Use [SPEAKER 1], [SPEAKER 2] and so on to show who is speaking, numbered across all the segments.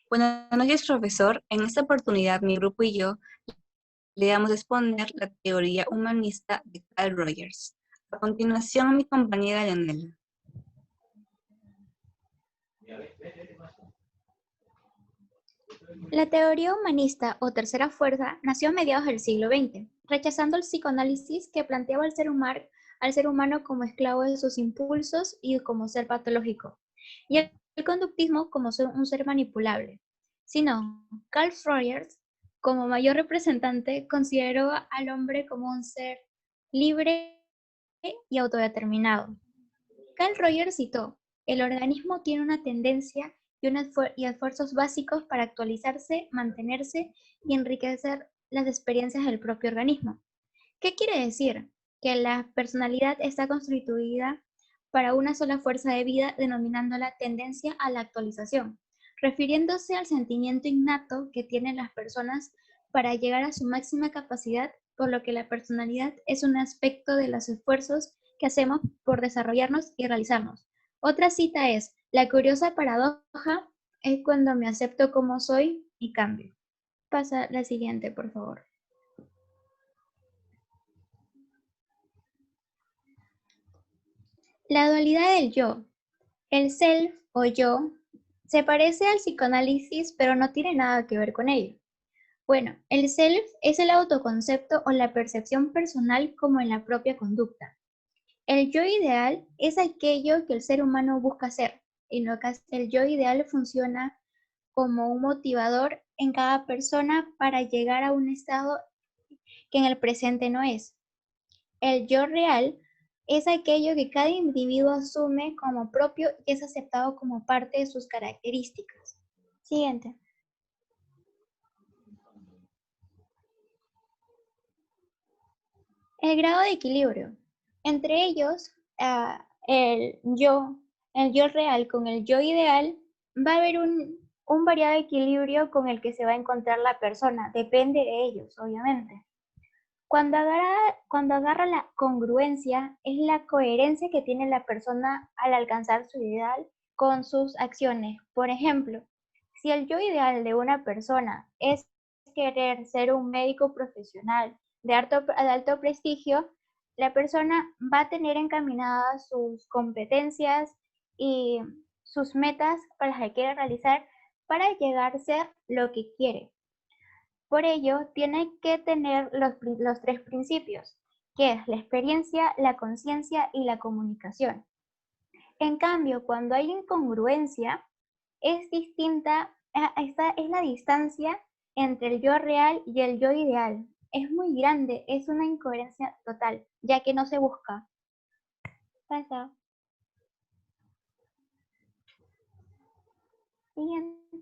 [SPEAKER 1] Buenas noches, profesor. En esta oportunidad, mi grupo y yo le vamos a exponer la teoría humanista de Carl Rogers. A continuación, mi compañera Leonela.
[SPEAKER 2] La teoría humanista o tercera fuerza nació a mediados del siglo XX, rechazando el psicoanálisis que planteaba al ser humano como esclavo de sus impulsos y como ser patológico, y el conductismo como un ser manipulable. Sino, Carl Rogers, como mayor representante, consideró al hombre como un ser libre y autodeterminado. Carl Rogers citó: "El organismo tiene una tendencia y esfuerzos básicos para actualizarse, mantenerse y enriquecer las experiencias del propio organismo". ¿Qué quiere decir? Que la personalidad está constituida para una sola fuerza de vida, denominándola tendencia a la actualización, refiriéndose al sentimiento innato que tienen las personas para llegar a su máxima capacidad, por lo que la personalidad es un aspecto de los esfuerzos que hacemos por desarrollarnos y realizarnos. Otra cita es: "La curiosa paradoja es cuando me acepto como soy y cambio". Pasa la siguiente, por favor. La dualidad del yo. El self o yo se parece al psicoanálisis, pero no tiene nada que ver con ello. Bueno, el self es el autoconcepto o la percepción personal como en la propia conducta. El yo ideal es aquello que el ser humano busca ser. En ocasiones, el yo ideal funciona como un motivador en cada persona para llegar a un estado que en el presente no es. El yo real es aquello que cada individuo asume como propio y es aceptado como parte de sus características. Siguiente. El grado de equilibrio. Entre ellos, el yo real con el yo ideal, va a haber un variado equilibrio con el que se va a encontrar la persona. Depende de ellos, obviamente. Cuando agarra la congruencia, es la coherencia que tiene la persona al alcanzar su ideal con sus acciones. Por ejemplo, si el yo ideal de una persona es querer ser un médico profesional de alto prestigio, la persona va a tener encaminadas sus competencias y sus metas para las que quiere realizar para llegar a ser lo que quiere. Por ello, tiene que tener los tres principios, que es la experiencia, la conciencia y la comunicación. En cambio, cuando hay incongruencia, es distinta, esta es la distancia entre el yo real y el yo ideal. Es muy grande, es una incoherencia total, ya que no se busca. Pasa. Siguiente.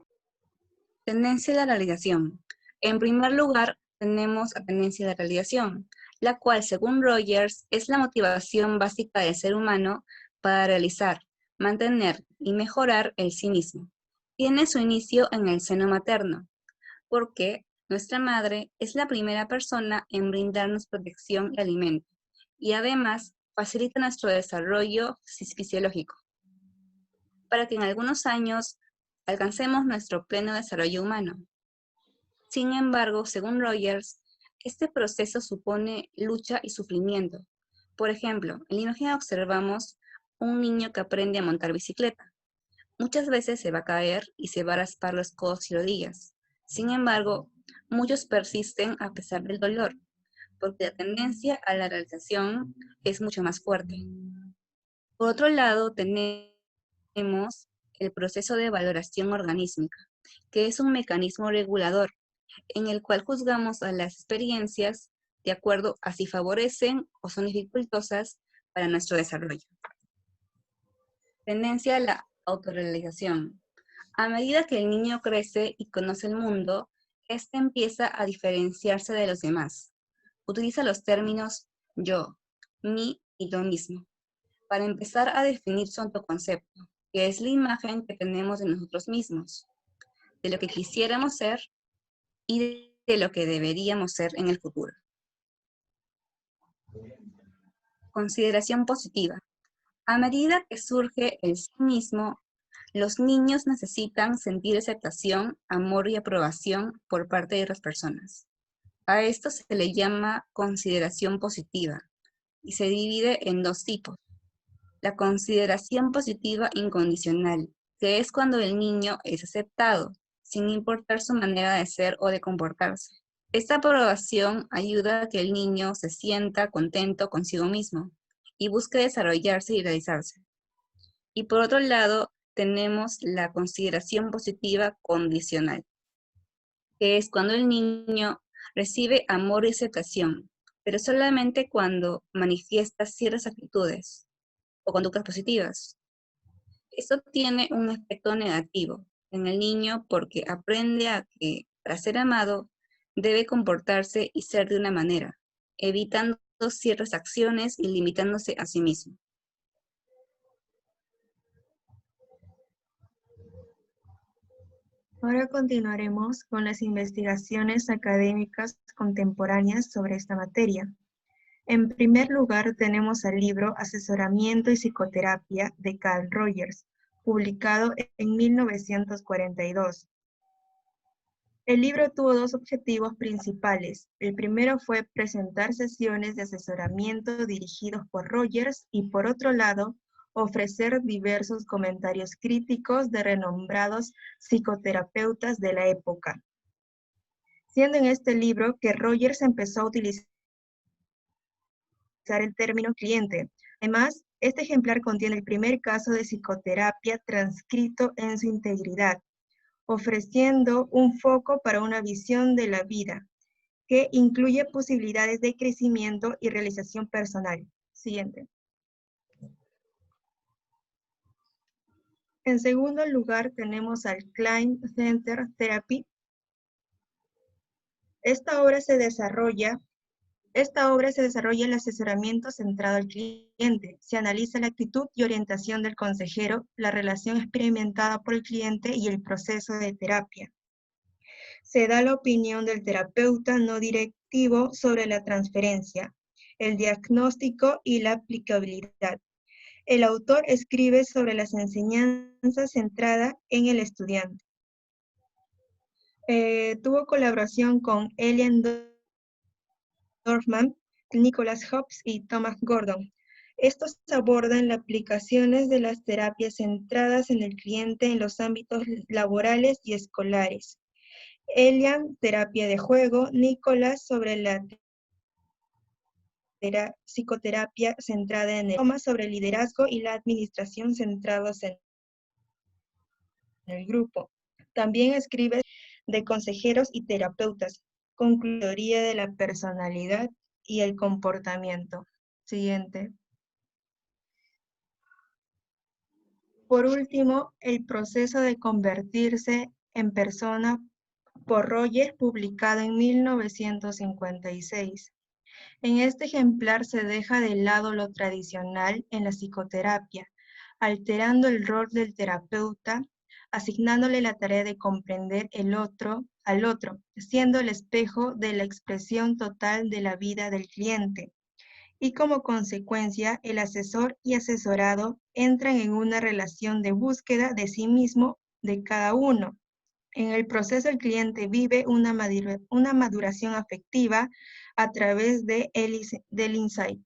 [SPEAKER 1] Tendencia a la realización. En primer lugar, tenemos la tendencia a la realización, la cual, según Rogers, es la motivación básica del ser humano para realizar, mantener y mejorar el sí mismo. Tiene su inicio en el seno materno, porque nuestra madre es la primera persona en brindarnos protección y alimento, y además facilita nuestro desarrollo fisiológico, para que en algunos años alcancemos nuestro pleno desarrollo humano. Sin embargo, según Rogers, este proceso supone lucha y sufrimiento. Por ejemplo, en la imagen observamos un niño que aprende a montar bicicleta. Muchas veces se va a caer y se va a raspar los codos y rodillas. Sin embargo, muchos persisten a pesar del dolor, porque la tendencia a la realización es mucho más fuerte. Por otro lado, tenemos el proceso de valoración organísmica, que es un mecanismo regulador en el cual juzgamos a las experiencias de acuerdo a si favorecen o son dificultosas para nuestro desarrollo. Tendencia a la autorrealización. A medida que el niño crece y conoce el mundo, éste empieza a diferenciarse de los demás. Utiliza los términos yo, mí y yo mismo para empezar a definir su autoconcepto, que es la imagen que tenemos de nosotros mismos, de lo que quisiéramos ser y de lo que deberíamos ser en el futuro. Consideración positiva. A medida que surge el sí mismo, Los niños necesitan sentir aceptación, amor y aprobación por parte de otras personas. A esto se le llama consideración positiva y se divide en dos tipos. La consideración positiva incondicional, que es cuando el niño es aceptado, sin importar su manera de ser o de comportarse. Esta aprobación ayuda a que el niño se sienta contento consigo mismo y busque desarrollarse y realizarse. Y por otro lado, tenemos la consideración positiva condicional, que es cuando el niño recibe amor y aceptación, pero solamente cuando manifiesta ciertas actitudes o conductas positivas. Esto tiene un efecto negativo en el niño porque aprende a que para ser amado debe comportarse y ser de una manera, evitando ciertas acciones y limitándose a sí mismo.
[SPEAKER 3] Ahora continuaremos con las investigaciones académicas contemporáneas sobre esta materia. En primer lugar, tenemos el libro Asesoramiento y Psicoterapia de Carl Rogers, publicado en 1942. El libro tuvo dos objetivos principales. El primero fue presentar sesiones de asesoramiento dirigidos por Rogers y, por otro lado, ofrecer diversos comentarios críticos de renombrados psicoterapeutas de la época. Siendo en este libro que Rogers empezó a utilizar el término cliente. Además, este ejemplar contiene el primer caso de psicoterapia transcrito en su integridad, ofreciendo un foco para una visión de la vida que incluye posibilidades de crecimiento y realización personal. Siguiente. En segundo lugar, tenemos al Client Center Therapy. Esta obra se desarrolla el asesoramiento centrado al cliente. Se analiza la actitud y orientación del consejero, la relación experimentada por el cliente y el proceso de terapia. Se da la opinión del terapeuta no directivo sobre la transferencia, el diagnóstico y la aplicabilidad. El autor escribe sobre las enseñanzas centradas en el estudiante. Tuvo colaboración con Elian Dorfman, Nicholas Hobbs y Thomas Gordon. Estos abordan las aplicaciones de las terapias centradas en el cliente en los ámbitos laborales y escolares. Elian, terapia de juego, Nicholas sobre la psicoterapia centrada en el Thomas sobre liderazgo y la administración centrados en el grupo. También escribe de consejeros y terapeutas, concluiría de la personalidad y el comportamiento. Siguiente. Por último, el proceso de convertirse en persona por Rogers, publicado en 1956. En este ejemplar se deja de lado lo tradicional en la psicoterapia, alterando el rol del terapeuta, asignándole la tarea de comprender al otro, siendo el espejo de la expresión total de la vida del cliente. Y como consecuencia, el asesor y asesorado entran en una relación de búsqueda de sí mismo de cada uno. En el proceso, el cliente vive una maduración afectiva a través del insight.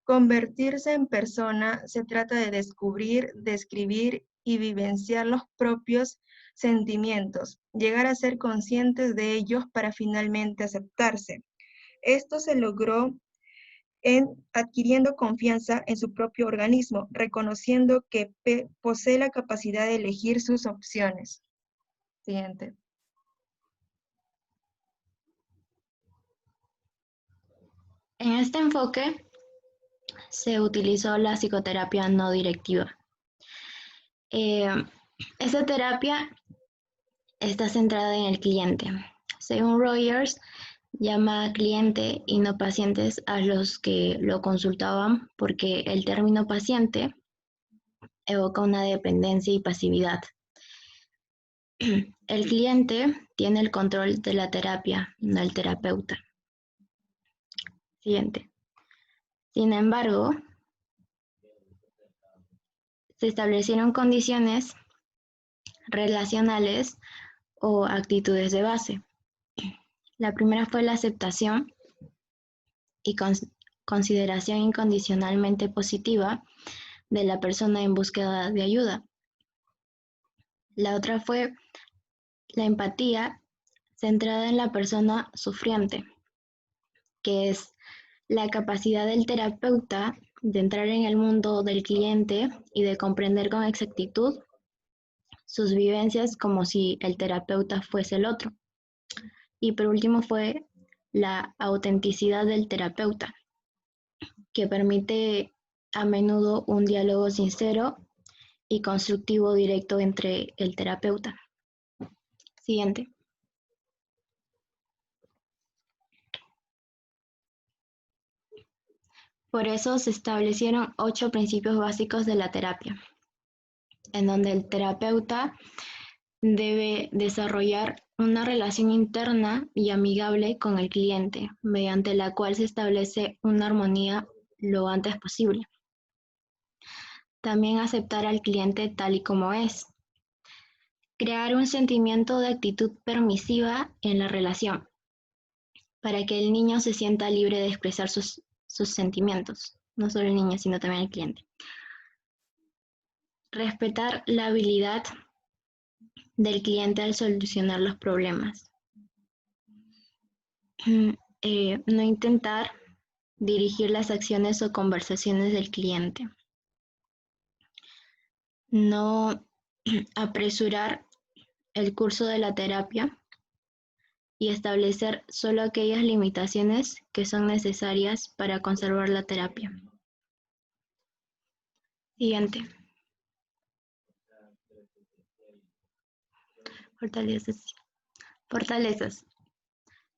[SPEAKER 3] Convertirse en persona se trata de descubrir, describir y vivenciar los propios sentimientos, llegar a ser conscientes de ellos para finalmente aceptarse. Esto se logró adquiriendo confianza en su propio organismo, reconociendo que posee la capacidad de elegir sus opciones. Siguiente.
[SPEAKER 2] En este enfoque se utilizó la psicoterapia no directiva. Esta terapia está centrada en el cliente. Según Rogers, llama cliente y no pacientes a los que lo consultaban porque el término paciente evoca una dependencia y pasividad. El cliente tiene el control de la terapia, no el terapeuta. Siguiente. Sin embargo,
[SPEAKER 4] Se establecieron condiciones relacionales o actitudes de base. La primera fue la aceptación y consideración incondicionalmente positiva de la persona en búsqueda de ayuda. La otra fue la empatía centrada en la persona sufriente, que es la capacidad del terapeuta de entrar en el mundo del cliente y de comprender con exactitud sus vivencias como si el terapeuta fuese el otro. Y por último fue la autenticidad del terapeuta, que permite a menudo un diálogo sincero y constructivo directo entre el terapeuta. Siguiente. Por eso se establecieron 8 principios básicos de la terapia, en donde el terapeuta debe desarrollar una relación interna y amigable con el cliente, mediante la cual se establece una armonía lo antes posible. También aceptar al cliente tal y como es. Crear un sentimiento de actitud permisiva en la relación, para que el niño se sienta libre de expresar sus sentimientos, no solo el niño, sino también el cliente. Respetar la habilidad del cliente al solucionar los problemas. No intentar dirigir las acciones o conversaciones del cliente. No apresurar el curso de la terapia y establecer solo aquellas limitaciones que son necesarias para conservar la terapia. Siguiente. Fortalezas.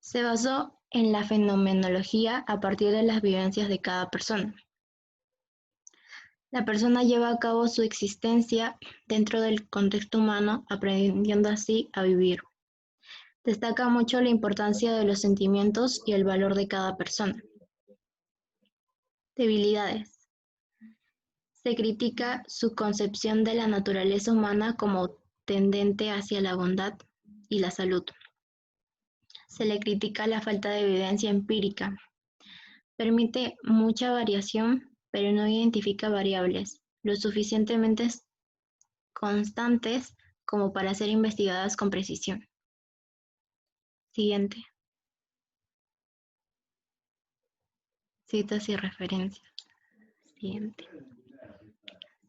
[SPEAKER 4] Se basó en la fenomenología a partir de las vivencias de cada persona. La persona lleva a cabo su existencia dentro del contexto humano, aprendiendo así a vivir. Destaca mucho la importancia de los sentimientos y el valor de cada persona. Debilidades. Se critica su concepción de la naturaleza humana como tendente hacia la bondad y la salud. Se le critica la falta de evidencia empírica. Permite mucha variación, pero no identifica variables lo suficientemente constantes como para ser investigadas con precisión. Siguiente. Citas y referencias. Siguiente.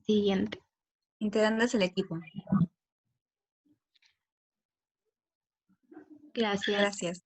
[SPEAKER 4] Siguiente.
[SPEAKER 1] Integrantes del equipo.
[SPEAKER 4] Gracias.
[SPEAKER 1] Gracias.